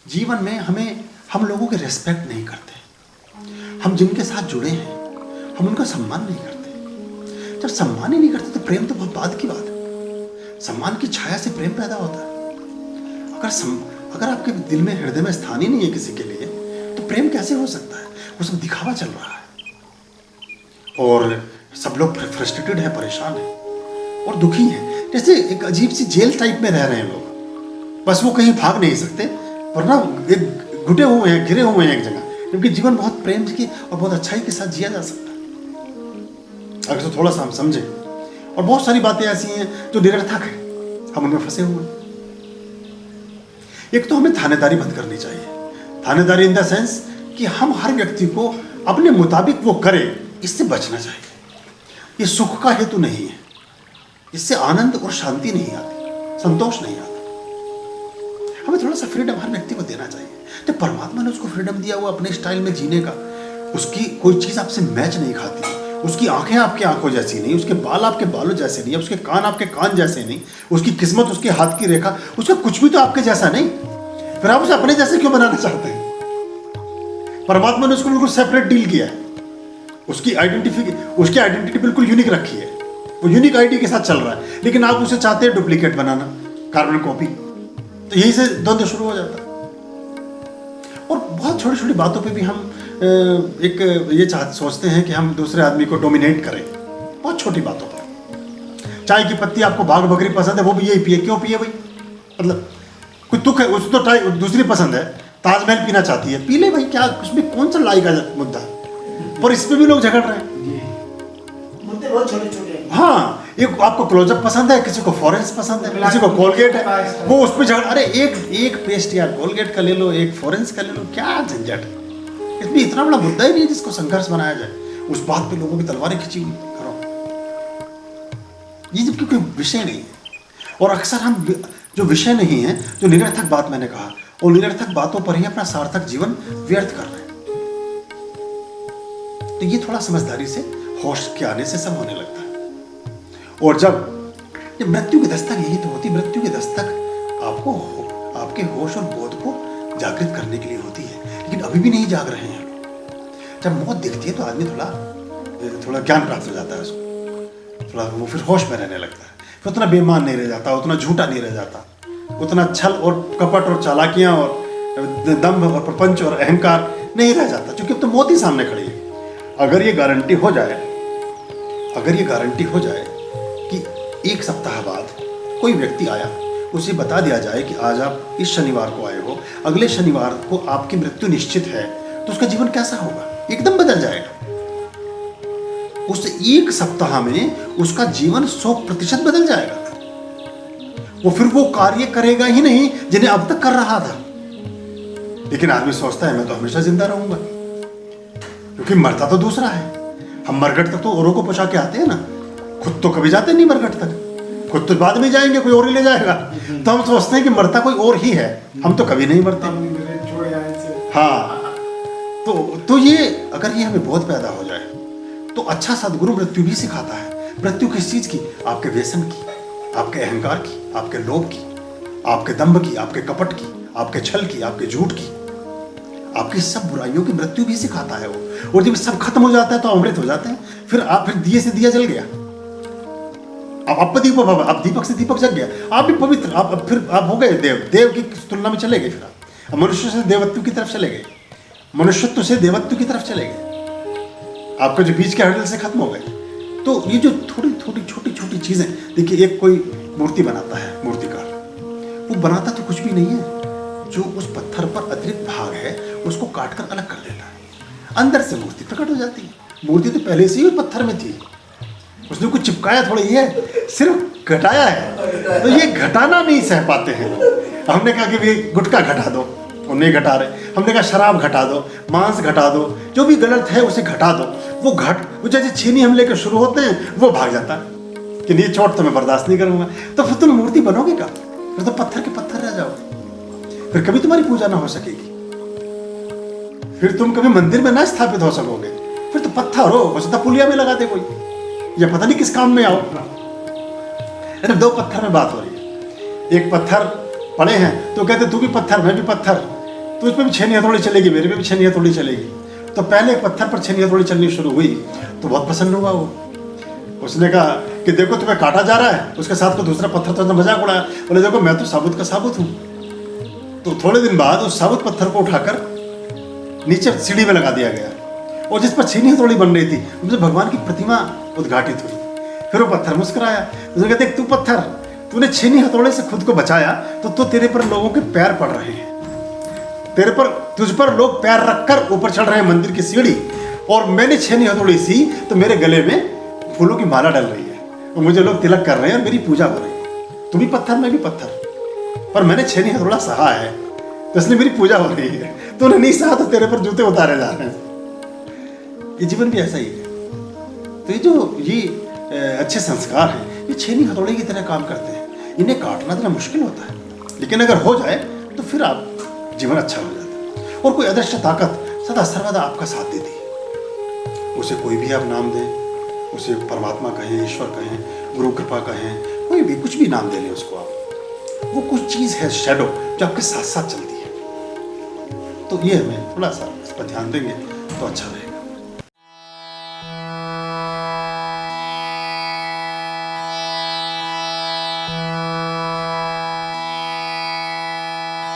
जीवन में हम लोगों की रिस्पेक्ट नहीं करते। हम जिनके साथ जुड़े हैं हम उनका सम्मान नहीं करते। जब सम्मान ही नहीं करते तो प्रेम तो बहुत बाद की बात है। सम्मान की छाया से प्रेम पैदा होता है। अगर आपके दिल में, हृदय में स्थान ही नहीं है किसी के लिए, तो प्रेम कैसे हो सकता है? वो सब दिखावा चल रहा है और सब लोग फ्रस्ट्रेटेड है, परेशान है और दुखी हैं। जैसे एक अजीब सी जेल टाइप में रह रहे हैं लोग, बस वो कहीं भाग नहीं सकते, वरना एक घुटे हुए हैं, घिरे हुए हैं एक जगह। क्योंकि जीवन बहुत प्रेम की और बहुत अच्छाई के साथ जिया जा सकता है अगर तो थोड़ा सा हम समझें। और बहुत सारी बातें ऐसी हैं जो निरर्थक है, हम उनमें फंसे हुए हैं। एक तो हमें थानेदारी बंद करनी चाहिए। थानेदारी इन द सेंस कि हम हर व्यक्ति को अपने मुताबिक वो करें, इससे बचना चाहिए। ये सुख का हेतु नहीं है, इससे आनंद और शांति नहीं आती, संतोष नहीं आता। हमें थोड़ा सा फ्रीडम हर व्यक्ति को देना चाहिए। तो परमात्मा ने उसको फ्रीडम दिया हुआ अपने स्टाइल में जीने का। उसकी कोई चीज़ आपसे मैच नहीं खाती, उसकी आंखें आपके आंखों जैसी नहीं, उसके बाल आपके बालों जैसे नहीं, उसके कान आपके कान जैसे नहीं, उसकी किस्मत, उसके हाथ की रेखा, उसका कुछ भी तो आपके जैसा नहीं। फिर आप उसे अपने जैसे क्यों बनाना चाहते हैं? परमात्मा ने उसको बिल्कुल सेपरेट डील किया है। उसकी आइडेंटिटी बिल्कुल यूनिक रखी है। वो यूनिक आईडी के साथ चल रहा है, लेकिन आप उसे चाहते हैं डुप्लीकेट बनाना, कार्बन कॉपी। तो यहीं से द्वंद्व शुरू हो जाता है। और बहुत छोटी छोटी बातों पे भी हम सोचते हैं कि हम दूसरे आदमी को डोमिनेट करें। बहुत छोटी बातों पर, चाय की पत्ती आपको भाग बकरी पसंद है, वो भी यही पिए। क्यों पिए भाई? मतलब कोई तुक है, उसको तो दूसरी पसंद है, ताजमहल पीना चाहती है, पी ले भाई। क्या उसमें कौन सा लाई का मुद्दा है? पर इस पे भी लोग झगड़ रहे हैं। मुद्दे बहुत छोटे छोटे हैं। हाँ, एक आपको क्लोजअप पसंद है, किसी को फॉरेंस पसंद है, किसी को कोलगेट है, वो उस पर झगड़। अरे एक पेस्ट यार कोलगेट का ले लो, एक फॉरेंस का ले लो, क्या झंझट है? इसमें इतना बड़ा मुद्दा ही नहीं है जिसको संघर्ष बनाया जाए। उस बात पे लोगों की तलवारें खींची हुई करो। ये जबकि कोई विषय नहीं है। और अक्सर हम जो विषय नहीं है, जो निरर्थक बात मैंने कहा, और निरर्थक बातों पर ही अपना सार्थक जीवन व्यर्थ कर रहे हैं। तो ये थोड़ा समझदारी से, होश के आने से सब होने लगता है। और जब मृत्यु की दस्तक, यही तो होती, मृत्यु की दस्तक आपके होश और बोध को जागृत करने के लिए होती है। लेकिन अभी भी नहीं जाग रहे हैं लोग। जब मौत दिखती है तो आदमी थोड़ा ज्ञान प्राप्त हो जाता है उसको, थोड़ा वो फिर होश में रहने लगता है। फिर उतना बेईमान नहीं रह जाता, उतना झूठा नहीं रह जाता, उतना छल और कपट और चालाकियां और दंभ और प्रपंच और अहंकार नहीं रह जाता, क्योंकि अब तो मौत ही सामने खड़ी है। अगर ये गारंटी हो जाए कि एक सप्ताह बाद कोई व्यक्ति आया, उसे बता दिया जाए कि आज आप इस शनिवार को आए हो, अगले शनिवार को आपकी मृत्यु निश्चित है, तो उसका जीवन कैसा होगा? एकदम बदल जाएगा। उस एक सप्ताह में उसका जीवन 100% बदल जाएगा। वो फिर वो कार्य करेगा ही नहीं जिन्हें अब तक कर रहा था। लेकिन आदमी सोचता है मैं तो हमेशा जिंदा रहूंगा, क्योंकि मरता तो दूसरा है। हम मरघट तक तो औरों को पहुंचा के आते हैं ना, खुद तो कभी जाते नहीं मरघट तक, खुद तो बाद में जाएंगे, कोई और ही ले जाएगा। तो हम सोचते हैं कि मरता कोई और ही है, हम तो कभी नहीं मरते। हाँ, तो ये अगर ये हमें बोध पैदा हो जाए तो अच्छा सदगुरु मृत्यु भी सिखाता है। मृत्यु किस चीज की? आपके व्यसन की, आपके अहंकार की, आपके लोभ की, आपके दंभ की, आपके कपट की, आपके छल की, आपके झूठ की, आपकी सब बुराइयों की मृत्यु भी सिखाता है वो। और जब सब खत्म हो जाता है तो अमृत हो जाते हैं। फिर दिए से दिया जल गया, आप दीपक से दीपक जग गया, आप भी पवित्र, आप हो गए देव की तुलना में चले गए। फिर आप मनुष्य से देवत्व की तरफ चले गए, मनुष्यत्व से देवत्व की तरफ चले गए, आपका जो बीच के हर्डल से खत्म हो गए। तो ये जो थोड़ी थोड़ी छोटी छोटी चीजें, देखिए एक कोई मूर्ति बनाता है, मूर्तिकार, वो बनाता तो कुछ भी नहीं है, जो उस पत्थर पर अतिरिक्त भाग है उसको काट कर अलग कर देता है, अंदर से मूर्ति प्रकट हो जाती है। मूर्ति तो पहले से ही पत्थर में थी, उसने कुछ चिपकाया थोड़ा ही है, सिर्फ घटाया है। तो ये घटाना नहीं सह पाते हैं लोग। हमने कहा कि भाई गुटखा घटा दो, वो नहीं घटा रहे। हमने कहा शराब घटा दो, मांस घटा दो, जो भी गलत है उसे घटा दो। वो जैसे छीनी हम लेकर शुरू होते हैं, वो भाग जाता है कि नहीं, चोट तो मैं बर्दाश्त नहीं करूंगा। तो फिर तुम मूर्ति बनोगे कब? फिर तो पत्थर के पत्थर रह जाओगे, फिर कभी तुम्हारी पूजा ना हो सकेगी, फिर तुम कभी मंदिर में ना स्थापित हो सकोगे। फिर तो पत्थर हो, हो सकता पुलिया में लगा दे कोई, या पता नहीं किस काम में आओ। अरे दो पत्थर में बात हो रही है, एक पत्थर पड़े हैं तो कहते तू भी पत्थर मैं भी पत्थर, तो उस पर भी छेनी हथौड़ी चलेगी, मेरे पे भी छेनी हथौड़ी चलेगी। तो पहले पत्थर पर छेनी हथौड़ी चलनी शुरू हुई तो बहुत प्रसन्न हुआ वो। उसने कहा कि देखो तुम्हें काटा जा रहा है, उसके साथ को दूसरा पत्थर तो मजाक उड़ाया, बोले देखो मैं तो साबुत का साबुत हूँ। तो थोड़े दिन बाद उस साबुत पत्थर को उठाकर नीचे सीढ़ी में लगा दिया गया, और जिस पर छेनी हथौड़ी बन रही थी उनसे भगवान की प्रतिमा उद्घाटित हुई। फिर वो पत्थर मुस्कुराया, उसने कहा देख तू पत्थर, तूने छेनी हथौड़े से खुद को बचाया तो तेरे पर लोगों के पैर पड़ रहे हैं, तुझ पर लोग पैर रखकर ऊपर चढ़ रहे हैं मंदिर की सीढ़ी, और मैंने छेनी हथौड़ी सी तो मेरे गले में फूलों की माला डल रही है और मुझे लोग तिलक कर रहे हैं और मेरी पूजा हो रही है। तू भी पत्थर, मैं भी पत्थर, पर मैंने छेनी हथौड़ा सहा है तो इसलिए मेरी पूजा हो रही है। तूने नहीं सहा तो तेरे पर जूते उतारे जा रहे हैं। ये जीवन भी ऐसा ही है। तो ये जो अच्छे संस्कार हैं ये छेनी हथौड़े की तरह काम करते हैं। इन्हें काटना इतना मुश्किल होता है, लेकिन अगर हो जाए तो फिर आप जीवन अच्छा हो जाता है। और कोई अदृश्य ताकत सदा सर्वदा आपका साथ देती है। उसे कोई भी आप नाम दें, उसे परमात्मा कहें, ईश्वर कहें, गुरु कृपा कहें, कोई भी कुछ भी नाम दे लें उसको आप, वो कुछ चीज़ है शैडो जो आपके साथ साथ चलती है। तो ये हमें थोड़ा सा इस पर ध्यान देंगे तो अच्छा रहेगा।